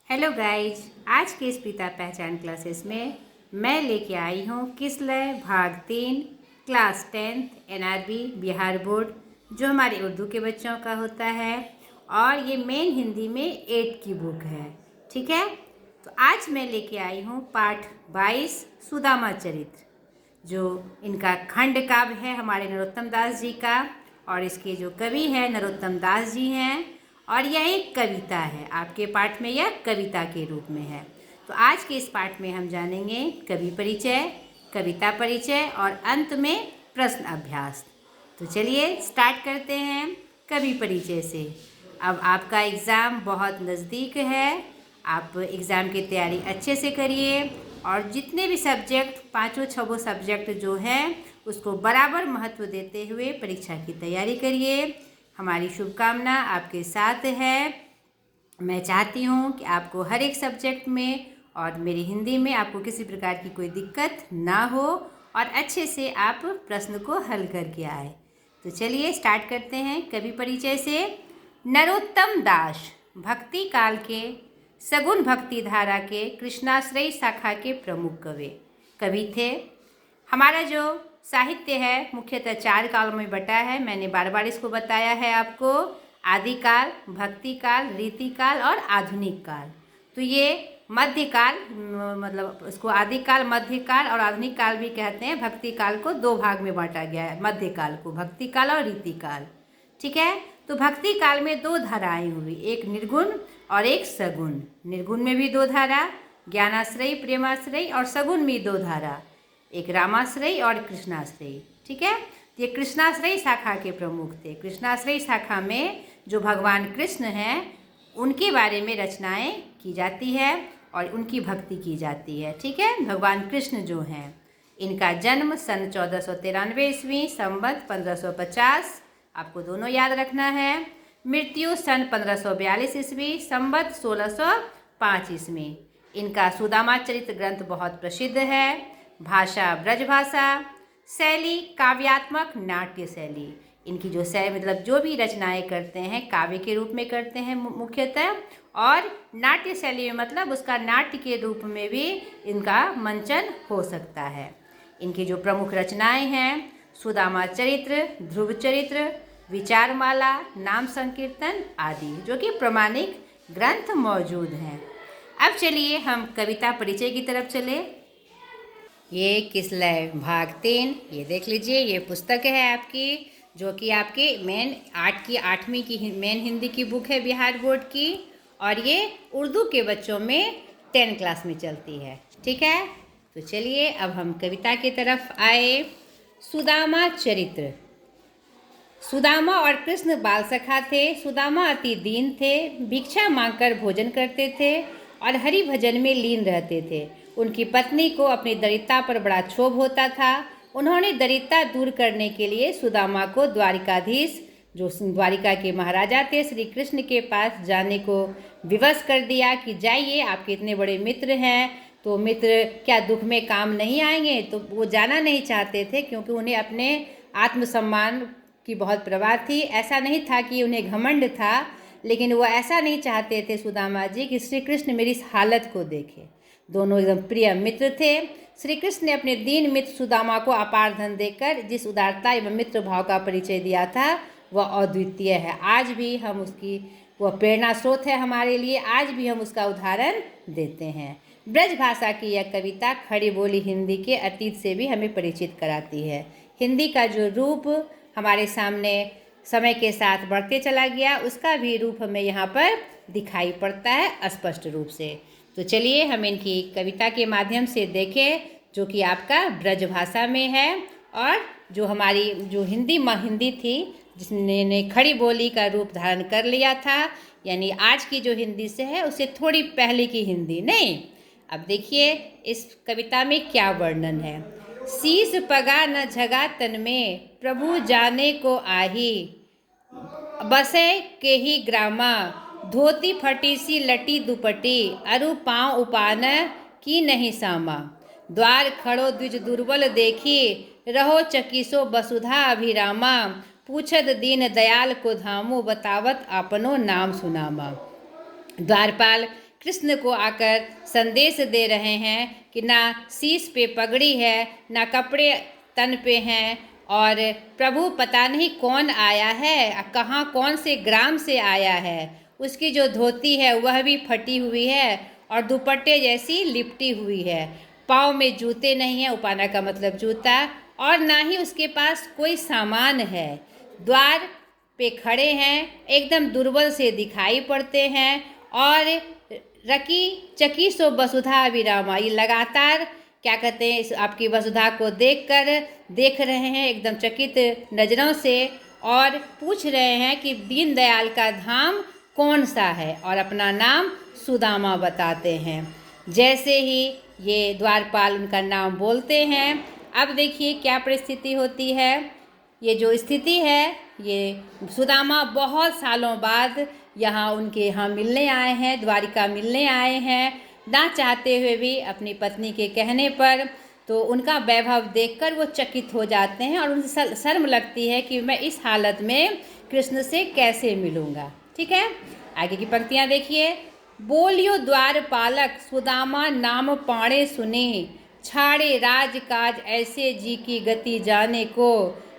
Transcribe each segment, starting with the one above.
Hello guys, आज के इस पिता पहचान क्लासेस में मैं लेके आई हूँ किसलय भाग 3 class 10th NRB Bihar board, जो हमारे उर्दू के बच्चों का होता है। और ये मेन हिंदी में 8 की बुक है। ठीक है, तो आज मैं लेके आई हूँ पाठ 22 सुदामा चरित्र, जो इनका खंड काव्य है हमारे नरोत्तम दास जी का। और इसके जो कवि हैं नरोत्तम दास जी हैं, और यह एक कविता है। आपके पाठ में यह कविता के रूप में है। तो आज के इस पाठ में हम जानेंगे कवि परिचय, कविता परिचय और अंत में प्रश्न अभ्यास। तो चलिए स्टार्ट करते हैं कवि परिचय से। अब आपका एग्ज़ाम बहुत नज़दीक है, आप एग्ज़ाम की तैयारी अच्छे से करिए और जितने भी सब्जेक्ट, पाँचों छठों सब्जेक्ट जो हैं उसको बराबर महत्व देते हुए परीक्षा की तैयारी करिए। हमारी शुभकामना आपके साथ है। मैं चाहती हूँ कि आपको हर एक सब्जेक्ट में और मेरी हिंदी में आपको किसी प्रकार की कोई दिक्कत ना हो और अच्छे से आप प्रश्न को हल करके आए। तो चलिए स्टार्ट करते हैं कवि परिचय से। नरोत्तम दास भक्ति काल के सगुण भक्ति धारा के कृष्णाश्रयी शाखा के प्रमुख कवि थे। हमारा जो साहित्य है मुख्यतः 4 काल में बटा है। मैंने बार बार इसको बताया है आपको, आदिकाल, भक्ति काल, रीति काल और आधुनिक काल। तो ये मध्यकाल, मतलब इसको आदिकाल, मध्यकाल और आधुनिक काल भी कहते हैं। भक्ति काल को 2 भाग में बांटा गया है, मध्यकाल को भक्ति काल और रीति काल। ठीक है, तो भक्ति काल में 2 धाराएं हुई, एक निर्गुण और एक सगुण। निर्गुण में भी 2 धारा, ज्ञानाश्रयी, प्रेमाश्रयी, और सगुण में 2 धारा, एक रामाश्रयी और कृष्णाश्रयी। ठीक है, ये कृष्णाश्रयी शाखा के प्रमुख थे। कृष्णाश्रयी शाखा में जो भगवान कृष्ण हैं उनके बारे में रचनाएं की जाती है और उनकी भक्ति की जाती है। ठीक है, भगवान कृष्ण जो हैं, इनका जन्म सन 1493 ईस्वी, संवत 1550, आपको दोनों याद रखना है। मृत्यु सन 1542 ईस्वी, संवत 1605 ईस्वी। इनका सुदामा चरित्र ग्रंथ बहुत प्रसिद्ध है। भाषा ब्रज भाषा, शैली काव्यात्मक नाट्य शैली। इनकी जो मतलब जो भी रचनाएं करते हैं काव्य के रूप में करते हैं मुख्यतः, और नाट्य शैली में मतलब उसका नाट्य के रूप में भी इनका मंचन हो सकता है। इनकी जो प्रमुख रचनाएं हैं सुदामा चरित्र, ध्रुव चरित्र, विचारमाला, नाम संकीर्तन आदि, जो कि प्रमाणिक ग्रंथ मौजूद हैं। अब चलिए हम कविता परिचय की तरफ चले। ये किसलय भाग 3, ये देख लीजिए, ये पुस्तक है आपकी, जो कि आपके मेन 8वीं की मेन हिंदी की बुक है बिहार बोर्ड की, और ये उर्दू के बच्चों में 10 क्लास में चलती है। ठीक है, तो चलिए अब हम कविता की तरफ आए। सुदामा चरित्र। सुदामा और कृष्ण बाल सखा थे। सुदामा अति दीन थे, भिक्षा मांगकर भोजन करते थे और हरि भजन में लीन रहते थे। उनकी पत्नी को अपनी दरिद्रता पर बड़ा क्षोभ होता था। उन्होंने दरिद्रता दूर करने के लिए सुदामा को द्वारिकाधीश, जो द्वारिका के महाराजा थे, श्री कृष्ण के पास जाने को विवश कर दिया कि जाइए, आपके इतने बड़े मित्र हैं, तो मित्र क्या दुख में काम नहीं आएंगे। तो वो जाना नहीं चाहते थे, क्योंकि उन्हें अपने आत्मसम्मान की बहुत परवाह थी। ऐसा नहीं था कि उन्हें घमंड था, लेकिन वो ऐसा नहीं चाहते थे सुदामा जी कि श्री कृष्ण मेरी इस हालत को देखे। दोनों एकदम प्रिय मित्र थे। श्री कृष्ण ने अपने दीन मित्र सुदामा को अपार धन देकर जिस उदारता एवं मित्र भाव का परिचय दिया था वह अद्वितीय है। आज भी हम उसकी, वह प्रेरणा स्रोत है हमारे लिए। आज भी हम उसका उदाहरण देते हैं। ब्रज भाषा की यह कविता खड़ी बोली हिंदी के अतीत से भी हमें परिचित कराती है। हिंदी का जो रूप हमारे सामने समय के साथ बढ़ते चला गया, उसका भी रूप हमें यहाँ पर दिखाई पड़ता है स्पष्ट रूप से। तो चलिए हम इनकी कविता के माध्यम से देखें, जो कि आपका ब्रज भाषा में है, और जो हमारी जो हिंदी थी, जिसने खड़ी बोली का रूप धारण कर लिया था, यानी आज की जो हिंदी से है उससे थोड़ी पहले की हिंदी नहीं। अब देखिए इस कविता में क्या वर्णन है। शीश पगा न झगा तन में, प्रभु जाने को आही, बसे के ही ग्रामा, धोती फटी सी लटी दुपटी, अरु पाँव उपान की नहीं सामा, द्वार खड़ो द्विज दुर्बल देखी, रहो चकिसो वसुधा अभिरामा, पूछत दीन दयाल को धामो, बतावत आपनो नाम सुनामा। द्वारपाल कृष्ण को आकर संदेश दे रहे हैं कि ना शीश पे पगड़ी है, ना कपड़े तन पे हैं, और प्रभु पता नहीं कौन आया है, कहाँ कौन से ग्राम से आया है। उसकी जो धोती है वह भी फटी हुई है और दुपट्टे जैसी लिपटी हुई है। पाँव में जूते नहीं हैं, उपाना का मतलब जूता, और ना ही उसके पास कोई सामान है। द्वार पे खड़े हैं, एकदम दुर्बल से दिखाई पड़ते हैं। और रकी चकी सो वसुधा विरामा, ये लगातार क्या कहते हैं, इस आपकी वसुधा को देख रहे हैं एकदम चकित नज़रों से, और पूछ रहे हैं कि दीनदयाल का धाम कौन सा है, और अपना नाम सुदामा बताते हैं। जैसे ही ये द्वारपाल उनका नाम बोलते हैं, अब देखिए क्या परिस्थिति होती है। ये जो स्थिति है, ये सुदामा बहुत सालों बाद यहाँ उनके यहाँ मिलने आए हैं, द्वारिका मिलने आए हैं, ना चाहते हुए भी अपनी पत्नी के कहने पर। तो उनका वैभव देखकर वो चकित हो जाते हैं और उनसे शर्म लगती है कि मैं इस हालत में कृष्ण से कैसे मिलूँगा। ठीक है, आगे की पंक्तियाँ देखिए। बोलियो द्वारपालक सुदामा नाम पाणे सुने, छाड़े राजकाज ऐसे जी की गति जाने को,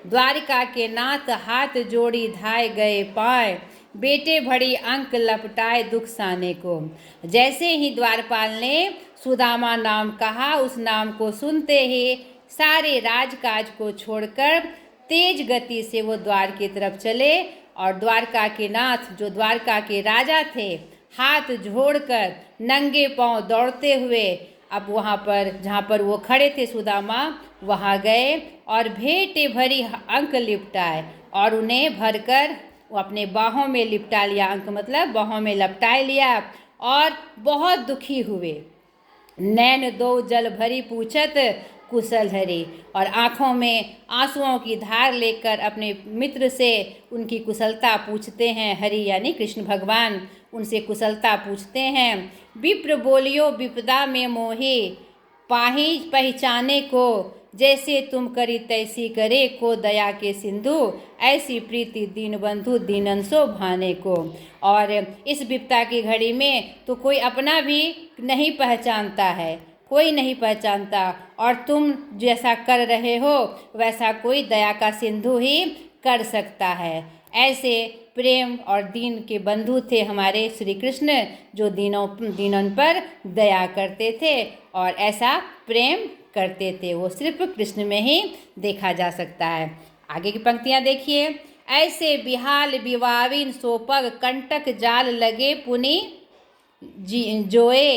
द्वारिका के नाथ हाथ जोड़ी धाय गए पाए, बेटे भड़ी अंक लपटाए दुख साने को। जैसे ही द्वारपाल ने सुदामा नाम कहा, उस नाम को सुनते ही सारे राजकाज को छोड़कर तेज गति से वो द्वार की तरफ चले, और द्वारका के नाथ जो द्वारका के राजा थे, हाथ जोड़कर नंगे पांव दौड़ते हुए अब वहाँ पर जहाँ पर वो खड़े थे सुदामा, वहाँ गए और भेंटे भरी अंक लिपटाए, और उन्हें भरकर वो अपने बाहों में लिपटा लिया। अंक मतलब बाहों में लपटाए लिया, और बहुत दुखी हुए। नैन दो जल भरी पूछत कुशल हरि, और आँखों में आंसुओं की धार लेकर अपने मित्र से उनकी कुशलता पूछते हैं। हरि यानी कृष्ण भगवान उनसे कुशलता पूछते हैं। विप्र बोलियो विपदा में मोहे, पाही पहचाने को, जैसे तुम करी तैसी करे को, दया के सिंधु ऐसी प्रीति दीन बंधु दीनंसो भाने को। और इस विपदा की घड़ी में तो कोई अपना भी नहीं पहचानता है, कोई नहीं पहचानता, और तुम जैसा कर रहे हो वैसा कोई दया का सिंधु ही कर सकता है। ऐसे प्रेम और दीन के बंधु थे हमारे श्री कृष्ण, जो दीनों पर दया करते थे और ऐसा प्रेम करते थे। वो सिर्फ कृष्ण में ही देखा जा सकता है। आगे की पंक्तियाँ देखिए। ऐसे बिहाल बिवाविन सोपग, कंटक जाल लगे पुनि जोए,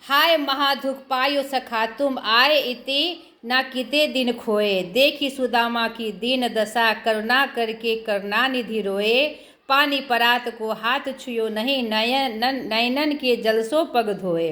हाय महाधुख पायो सखा तुम आए इति, ना किते दिन खोए। देखी सुदामा की दीन दशा, करुणा करके करुणा निधि रोए, पानी परात को हाथ छुयो नहीं, नयनन के जलसो पग धोए।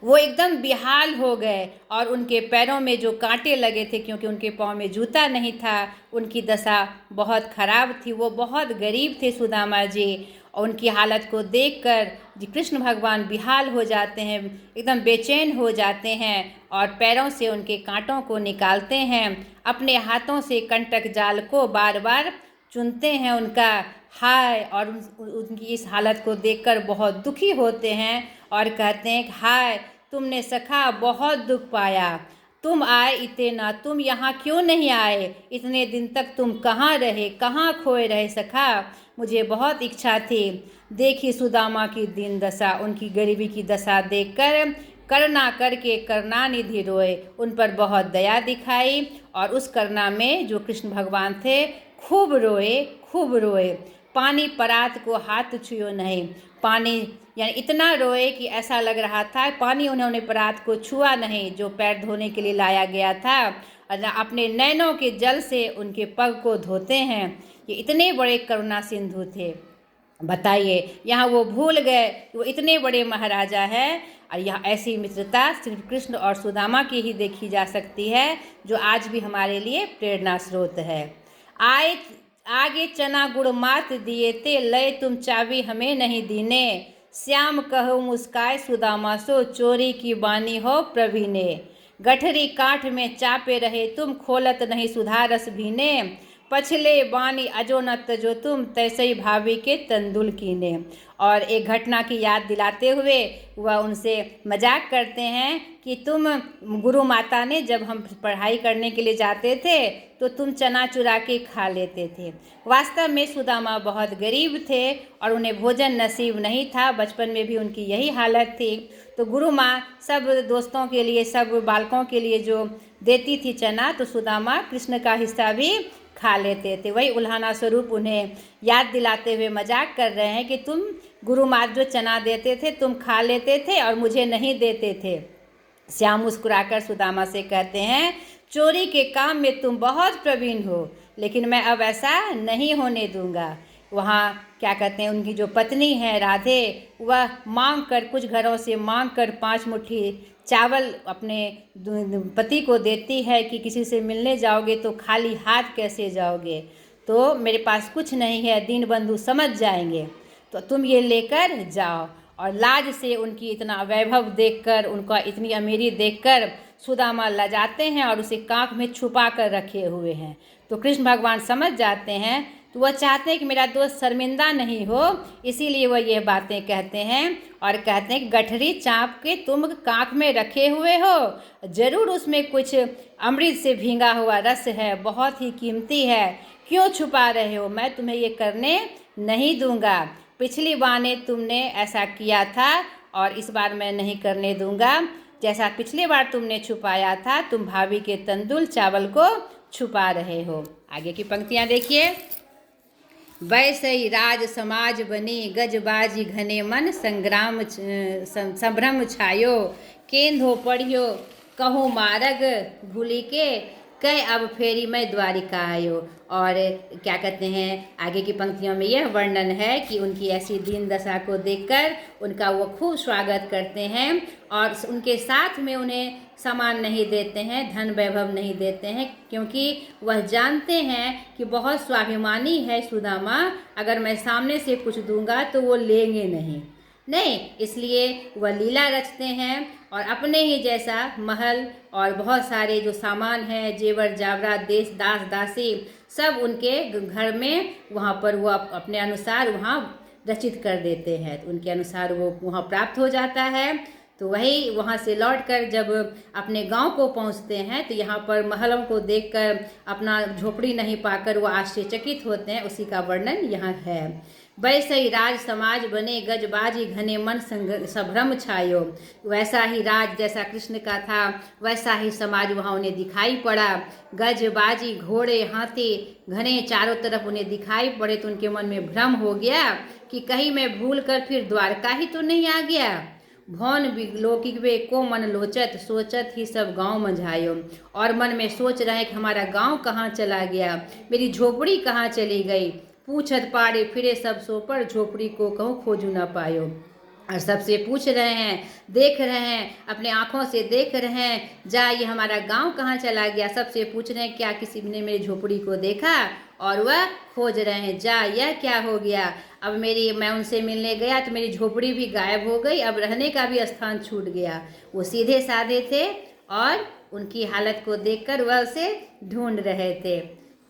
वो एकदम बेहाल हो गए और उनके पैरों में जो कांटे लगे थे, क्योंकि उनके पाँव में जूता नहीं था, उनकी दशा बहुत खराब थी। वो बहुत गरीब थे सुदामा जी, और उनकी हालत को देखकर कृष्ण भगवान बेहाल हो जाते हैं, एकदम बेचैन हो जाते हैं, और पैरों से उनके कांटों को निकालते हैं। अपने हाथों से कंटक जाल को बार बार चुनते हैं उनका हाय, और उनकी इस हालत को देखकर बहुत दुखी होते हैं और कहते हैं कि हाय तुमने सखा बहुत दुख पाया, तुम आए इतना, तुम यहाँ क्यों नहीं आए, इतने दिन तक तुम कहाँ रहे, कहाँ खोए रहे सखा, मुझे बहुत इच्छा थी। देखी सुदामा की दीन दशा, उनकी गरीबी की दशा देखकर करुणा करके करुणा निधि रोए, उन पर बहुत दया दिखाई, और उस करुणा में जो कृष्ण भगवान थे खूब रोए, खूब रोए। पानी परात को हाथ छुयो नहीं, पानी यानी इतना रोए कि ऐसा लग रहा था पानी उन्होंने परात को छुआ नहीं जो पैर धोने के लिए लाया गया था, और अपने नैनों के जल से उनके पग को धोते हैं। ये इतने बड़े करुणा सिंधु थे। बताइए, यहाँ वो भूल गए कि वो इतने बड़े महाराजा हैं, और यहाँ ऐसी मित्रता सिर्फ कृष्ण और सुदामा की ही देखी जा सकती है, जो आज भी हमारे लिए प्रेरणा स्रोत है। आगे चना गुड़ मात दिए ते, लय तुम चाबी हमें नहीं दीने, श्याम कहो मुस्काए सुदामा सो, चोरी की बानी हो प्रवीणे। गठरी काठ में चापे रहे तुम, खोलत नहीं सुधा रस भीने, पछले बानी अजो न तजो तुम तैसे ही भाभी के तंदुल कीने। और एक घटना की याद दिलाते हुए वह उनसे मजाक करते हैं कि तुम गुरु माता ने जब हम पढ़ाई करने के लिए जाते थे तो तुम चना चुरा के खा लेते थे। वास्तव में सुदामा बहुत गरीब थे और उन्हें भोजन नसीब नहीं था, बचपन में भी उनकी यही हालत थी। तो गुरु माँ सब दोस्तों के लिए, सब बालकों के लिए जो देती थी चना, तो सुदामा कृष्ण का हिस्सा भी खा लेते थे। वही उल्हाना स्वरूप उन्हें याद दिलाते हुए मजाक कर रहे हैं कि तुम गुरु माँ जो चना देते थे तुम खा लेते थे और मुझे नहीं देते थे। श्याम मुस्कुराकर सुदामा से कहते हैं, चोरी के काम में तुम बहुत प्रवीण हो, लेकिन मैं अब ऐसा नहीं होने दूंगा। वहाँ क्या कहते हैं, उनकी जो पत्नी है राधे, वह मांग कर, कुछ घरों से मांग कर 5 मुट्ठी चावल अपने पति को देती है कि किसी से मिलने जाओगे तो खाली हाथ कैसे जाओगे, तो मेरे पास कुछ नहीं है, दीनबंधु समझ जाएंगे, तो तुम ये लेकर जाओ। और लाज से उनकी इतना वैभव देखकर, उनका इतनी अमीरी देखकर सुदामा लजाते हैं और उसे कांख में छुपा कर रखे हुए हैं। तो कृष्ण भगवान समझ जाते हैं, तो वह चाहते हैं कि मेरा दोस्त शर्मिंदा नहीं हो, इसीलिए वह ये बातें कहते हैं और कहते हैं कि गठरी चाँप के तुम कांख में रखे हुए हो, जरूर उसमें कुछ अमृत से भींगा हुआ रस है, बहुत ही कीमती है, क्यों छुपा रहे हो, मैं तुम्हें ये करने नहीं दूंगा। पिछली बार तुमने ऐसा किया था और इस बार मैं नहीं करने दूंगा। जैसा पिछली बार तुमने छुपाया था, तुम भाभी के तंदुल चावल को छुपा रहे हो। आगे की पंक्तियां देखिए। वैसे ही राज समाज बनी गजबाजी घने मन संग्राम संभ्रम छायो केंद्र हो पढ़ियो कहूँ मारग भूली के कई अब फेरी मैं द्वारिका आयो। और क्या कहते हैं, आगे की पंक्तियों में यह वर्णन है कि उनकी ऐसी दीन दशा को देखकर उनका वो खूब स्वागत करते हैं और उनके साथ में उन्हें सामान नहीं देते हैं, धन वैभव नहीं देते हैं, क्योंकि वह जानते हैं कि बहुत स्वाभिमानी है सुदामा, अगर मैं सामने से कुछ दूंगा तो वो लेंगे नहीं, इसलिए वह लीला रचते हैं और अपने ही जैसा महल और बहुत सारे जो सामान है, जेवर जावरात, देश दास दासी, सब उनके घर में वहाँ पर वो अपने अनुसार वहाँ रचित कर देते हैं, तो उनके अनुसार वो वहाँ प्राप्त हो जाता है। तो वही वहाँ से लौटकर जब अपने गांव को पहुँचते हैं तो यहाँ पर महलों को देखकर अपना झोपड़ी नहीं पाकर वो आश्चर्यचकित होते हैं, उसी का वर्णन यहाँ है। वैसे ही राज समाज बने गजबाजी घने मन संभ्रम छायो। वैसा ही राज जैसा कृष्ण का था वैसा ही समाज वहाँ उन्हें दिखाई पड़ा। गजबाजी घोड़े हाथी घने चारों तरफ उन्हें दिखाई पड़े, तो उनके मन में भ्रम हो गया कि कहीं मैं भूल कर फिर द्वारका ही तो नहीं आ गया। भौन विलोकिवे को मन लोचत सोचत ही सब गांव मंझायो। और मन में सोच रहे हैं कि हमारा गांव कहाँ चला गया, मेरी झोपड़ी कहाँ चली गई। पूछत पाड़े फिरे सब सो पर झोपड़ी को कहूँ खोजू ना पायो। और सबसे पूछ रहे हैं, देख रहे हैं, अपने आँखों से देख रहे हैं, जा ये हमारा गांव कहाँ चला गया। सबसे पूछ रहे हैं क्या किसी ने मेरी झोपड़ी को देखा, और वह खोज रहे हैं, जा यह क्या हो गया। अब मैं उनसे मिलने गया तो मेरी झोपड़ी भी गायब हो गई, अब रहने का भी स्थान छूट गया। वो सीधे साधे थे और उनकी हालत को देखकर वह उसे ढूंढ रहे थे।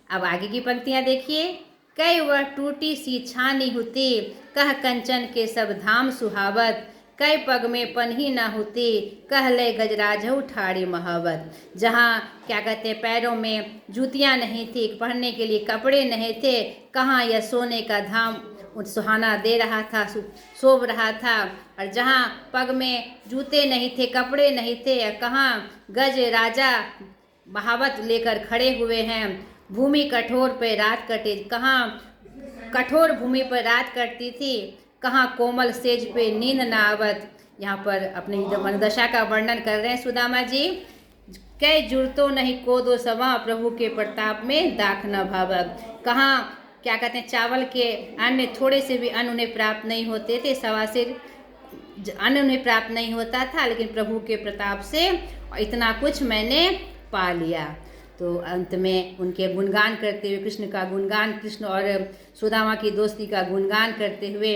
अब आगे की पंक्तियाँ देखिए। कई वह टूटी सी छानी होती कह कंचन के सब धाम सुहावत। कई पग में पन्ही न होती कह ले गजराजहु ठाड़ी महावत। जहाँ क्या कहते हैं, पैरों में जूतियाँ नहीं थी, पहनने के लिए कपड़े नहीं थे, कहाँ यह सोने का धाम सुहाना दे रहा था, शोभ रहा था। और जहाँ पग में जूते नहीं थे, कपड़े नहीं थे, कहाँ गज राजा बहावत लेकर खड़े हुए हैं। भूमि कठोर पे रात कटे, कहाँ कठोर भूमि पर रात कटती थी, कहाँ कोमल सेज पे नींद न आवत। यहाँ पर अपनी मनदशा का वर्णन कर रहे हैं सुदामा जी। कई जुड़तो नहीं को दो सवा प्रभु के प्रताप में दाख न भावक। कहाँ क्या कहते हैं, चावल के अन्न में थोड़े से भी अन्न उन्हें प्राप्त नहीं होते थे, सवा से अन्न उन्हें प्राप्त नहीं होता था, लेकिन प्रभु के प्रताप से इतना कुछ मैंने पा लिया। तो अंत में उनके गुणगान करते हुए, कृष्ण का गुणगान, कृष्ण और सुदामा की दोस्ती का गुणगान करते हुए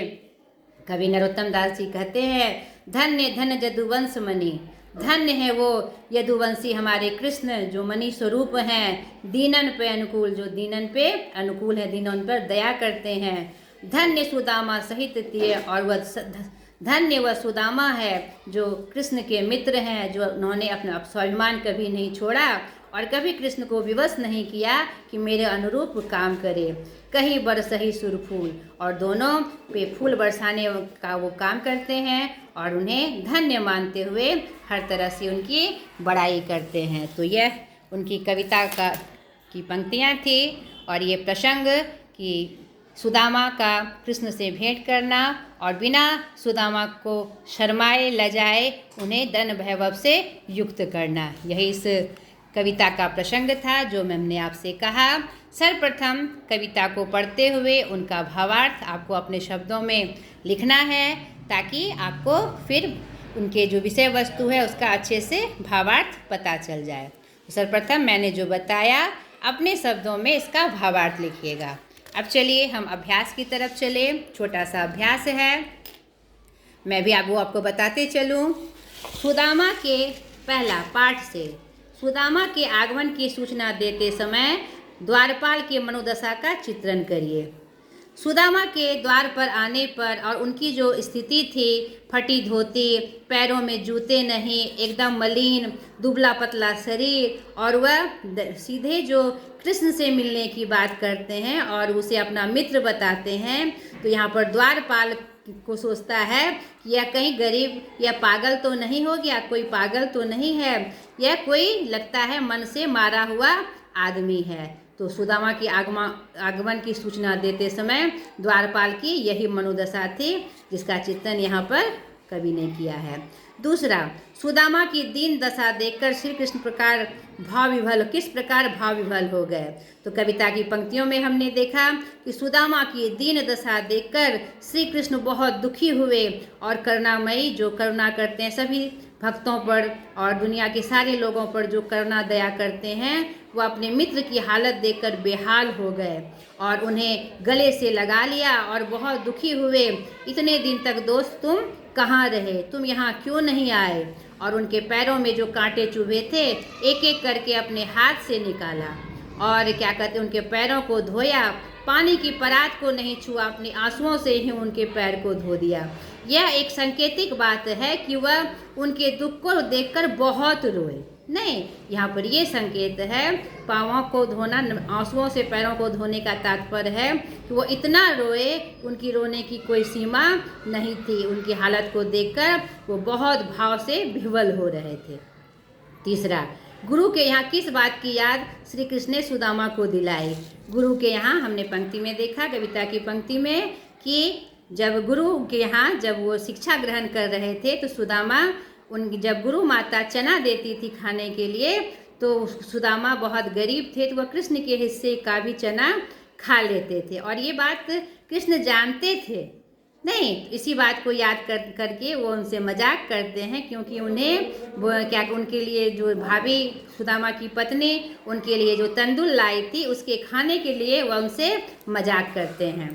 कवि नरोत्तम दास जी कहते हैं, धन्य धन्य जदुवंश मणि धन्य है वो यदुवंशी हमारे कृष्ण जो मणि स्वरूप हैं, दीनन पे अनुकूल, जो दीनन पे अनुकूल है, दीनों पर दया करते हैं। धन्य सुदामा सहित तिये, और वह धन्य वह सुदामा है जो कृष्ण के मित्र हैं, जो उन्होंने अपना स्वाभिमान कभी नहीं छोड़ा और कभी कृष्ण को विवश नहीं किया कि मेरे अनुरूप काम करे। कहीं बरसही सुरफूल, और दोनों पे फूल बरसाने का वो काम करते हैं और उन्हें धन्य मानते हुए हर तरह से उनकी बड़ाई करते हैं। तो यह उनकी कविता की पंक्तियाँ थी और ये प्रसंग कि सुदामा का कृष्ण से भेंट करना और बिना सुदामा को शर्माए लजाए उन्हें धन वैभव से युक्त करना, यही इस कविता का प्रसंग था जो मैंने आपसे कहा। सर्वप्रथम कविता को पढ़ते हुए उनका भावार्थ आपको अपने शब्दों में लिखना है ताकि आपको फिर उनके जो विषय वस्तु है उसका अच्छे से भावार्थ पता चल जाए। सर्वप्रथम मैंने जो बताया अपने शब्दों में इसका भावार्थ लिखिएगा। अब चलिए हम अभ्यास की तरफ चले। छोटा सा अभ्यास है, मैं भी आपको बताते चलूँ। सुदामा के पहला पाठ से सुदामा के आगमन की सूचना देते समय द्वारपाल के मनोदशा का चित्रण करिए। सुदामा के द्वार पर आने पर और उनकी जो स्थिति थी, फटी धोती, पैरों में जूते नहीं, एकदम मलिन, दुबला पतला शरीर, और वह सीधे जो कृष्ण से मिलने की बात करते हैं और उसे अपना मित्र बताते हैं। तो यहाँ पर द्वारपाल को सोचता है कि यह कहीं गरीब या पागल तो नहीं हो गया, कोई पागल तो नहीं है, यह कोई लगता है मन से मारा हुआ आदमी है। तो सुदामा की आगमन की सूचना देते समय द्वारपाल की यही मनोदशा थी जिसका चित्रण यहाँ पर कवि ने किया है। दूसरा, सुदामा की दीन दशा देखकर श्री कृष्ण किस प्रकार भाव विभल हो गए। तो कविता की पंक्तियों में हमने देखा कि सुदामा की दीन दशा देखकर श्री कृष्ण बहुत दुखी हुए और करुणामयी जो करुणा करते हैं सभी भक्तों पर और दुनिया के सारे लोगों पर जो करुणा दया करते हैं, वो अपने मित्र की हालत देखकर बेहाल हो गए और उन्हें गले से लगा लिया और बहुत दुखी हुए। इतने दिन तक दोस्त तुम कहाँ रहे, तुम यहाँ क्यों नहीं आए? और उनके पैरों में जो कांटे चुभे थे एक एक करके अपने हाथ से निकाला और क्या कहते उनके पैरों को धोया, पानी की परात को नहीं छुआ, अपने आंसुओं से ही उनके पैर को धो दिया। यह एक सांकेतिक बात है कि वह उनके दुख को देखकर बहुत रोए नहीं, यहाँ पर ये संकेत है पाँवों को धोना, आंसुओं से पैरों को धोने का तात्पर्य है कि वो इतना रोए, उनकी रोने की कोई सीमा नहीं थी। उनकी हालत को देखकर वो बहुत भाव से विह्वल हो रहे थे। तीसरा, गुरु के यहाँ किस बात की याद श्री कृष्ण ने सुदामा को दिलाई। गुरु के यहाँ हमने पंक्ति में देखा, कविता की पंक्ति में, कि जब गुरु के यहाँ जब वो शिक्षा ग्रहण कर रहे थे तो सुदामा जब गुरु माता चना देती थी खाने के लिए तो सुदामा बहुत गरीब थे तो वह कृष्ण के हिस्से का भी चना खा लेते थे और ये बात कृष्ण जानते थे नहीं। इसी बात को याद करके वो उनसे मजाक करते हैं क्योंकि उन्हें उनके लिए जो भाभी सुदामा की पत्नी उनके लिए जो तंदुल लाई थी उसके खाने के लिए वह उनसे मजाक करते हैं।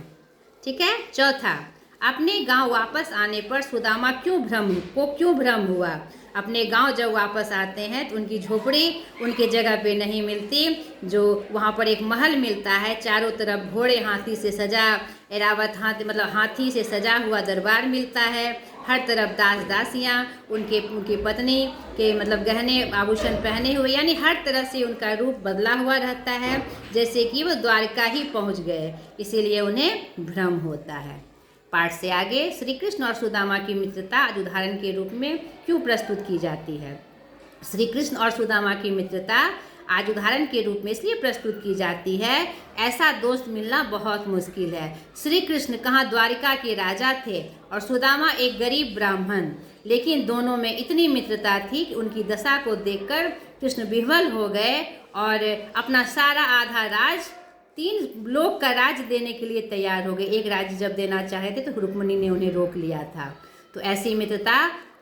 ठीक है। चौथा, अपने गांव वापस आने पर सुदामा क्यों भ्रम हुआ। अपने गांव जब वापस आते हैं तो उनकी झोपड़ी उनके जगह पे नहीं मिलती, जो वहाँ पर एक महल मिलता है, चारों तरफ घोड़े हाथी से सजा, एरावत हाथी से सजा हुआ दरबार मिलता है, हर तरफ दास दासियाँ उनके पत्नी के गहने आभूषण पहने हुए, यानी हर तरह से उनका रूप बदला हुआ रहता है जैसे कि वो द्वारका ही पहुँच गए, इसीलिए उन्हें भ्रम होता है। पाठ से आगे श्री कृष्ण और सुदामा की मित्रता आज उदाहरण के रूप में क्यों प्रस्तुत की जाती है। श्री कृष्ण और सुदामा की मित्रता आज उदाहरण के रूप में इसलिए प्रस्तुत की जाती है, ऐसा दोस्त मिलना बहुत मुश्किल है। श्री कृष्ण कहाँ द्वारिका के राजा थे और सुदामा एक गरीब ब्राह्मण, लेकिन दोनों में इतनी मित्रता थी कि उनकी दशा को देखकर कृष्ण विह्वल हो गए और अपना सारा आधा राज 3 लोक का राज देने के लिए तैयार हो गए। एक राज्य जब देना चाहे थे तो रुक्मिणी ने उन्हें रोक लिया था। तो ऐसी मित्रता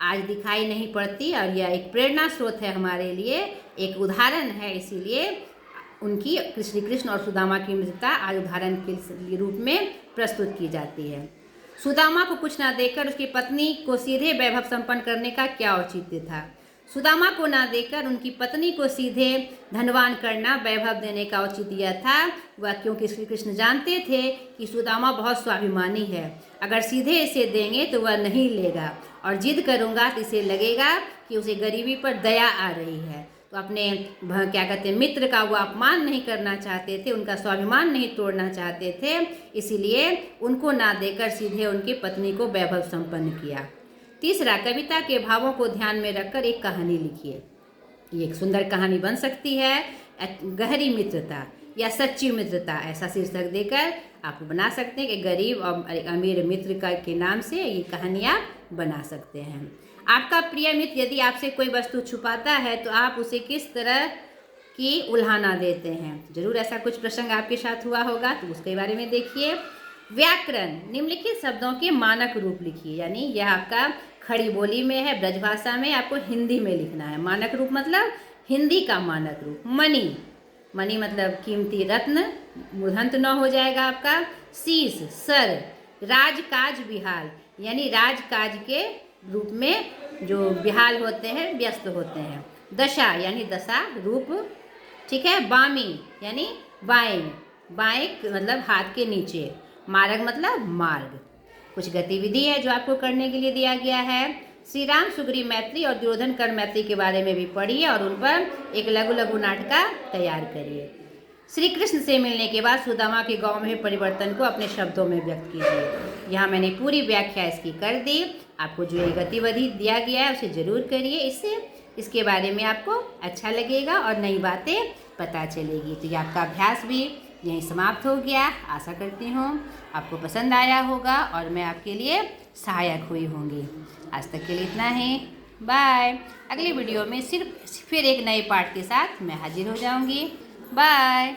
आज दिखाई नहीं पड़ती और यह एक प्रेरणा स्रोत है हमारे लिए, एक उदाहरण है, इसीलिए उनकी श्री कृष्ण और सुदामा की मित्रता आज उदाहरण के रूप में प्रस्तुत की जाती है। सुदामा को कुछ न देकर उसकी पत्नी को सीधे वैभव संपन्न करने का क्या औचित्य था। सुदामा को ना देकर उनकी पत्नी को सीधे धनवान करना, वैभव देने का औचित्य यह था वह, क्योंकि श्री कृष्ण जानते थे कि सुदामा बहुत स्वाभिमानी है। अगर सीधे इसे देंगे तो वह नहीं लेगा, और जिद करूँगा तो इसे लगेगा कि उसे गरीबी पर दया आ रही है। तो अपने क्या कहते हैं मित्र का वो अपमान नहीं करना चाहते थे, उनका स्वाभिमान नहीं तोड़ना चाहते थे, इसीलिए उनको ना देकर सीधे उनकी पत्नी को वैभव संपन्न किया। तीसरा, कविता के भावों को ध्यान में रखकर एक कहानी लिखिए। ये एक सुंदर कहानी बन सकती है, गहरी मित्रता या सच्ची मित्रता, ऐसा शीर्षक देकर आप बना सकते हैं कि गरीब और अमीर मित्र का के नाम से ये कहानी आप बना सकते हैं। आपका प्रिय मित्र यदि आपसे कोई वस्तु छुपाता है तो आप उसे किस तरह की उल्हाना देते हैं? जरूर ऐसा कुछ प्रसंग आपके साथ हुआ होगा, तो उसके बारे में देखिए। व्याकरण, निम्नलिखित शब्दों के मानक रूप लिखिए, यानी यह आपका खड़ी बोली में है, ब्रजभाषा में, आपको हिंदी में लिखना है। मानक रूप मतलब हिंदी का मानक रूप। मणि, मणि मतलब कीमती रत्न, मूर्धन्य न हो जाएगा आपका। शीश, सर। राजकाज विहाल, यानी राजकाज के रूप में जो विहाल होते हैं, व्यस्त होते हैं। दशा यानी दशा रूप, ठीक है। बामी यानी बाएं, बाएं मतलब हाथ के नीचे। मार्ग मतलब मार्ग, कुछ गतिविधि है जो आपको करने के लिए दिया गया है। श्री राम सुग्रीव मैत्री और दुर्योधन कर्ण मैत्री के बारे में भी पढ़िए और उन पर एक लघु लघु नाटिका तैयार करिए। श्री कृष्ण से मिलने के बाद सुदामा के गांव में परिवर्तन को अपने शब्दों में व्यक्त कीजिए। यहाँ मैंने पूरी व्याख्या इसकी कर दी। आपको जो ये गतिविधि दिया गया है उसे जरूर करिए, इससे इसके बारे में आपको अच्छा लगेगा और नई बातें पता चलेगी। तो ये आपका अभ्यास भी यहीं समाप्त हो गया। आशा करती हूँ आपको पसंद आया होगा और मैं आपके लिए सहायक हुई होंगी। आज तक के लिए इतना ही, बाय। अगली वीडियो में फिर एक नए पार्ट के साथ मैं हाजिर हो जाऊँगी। बाय।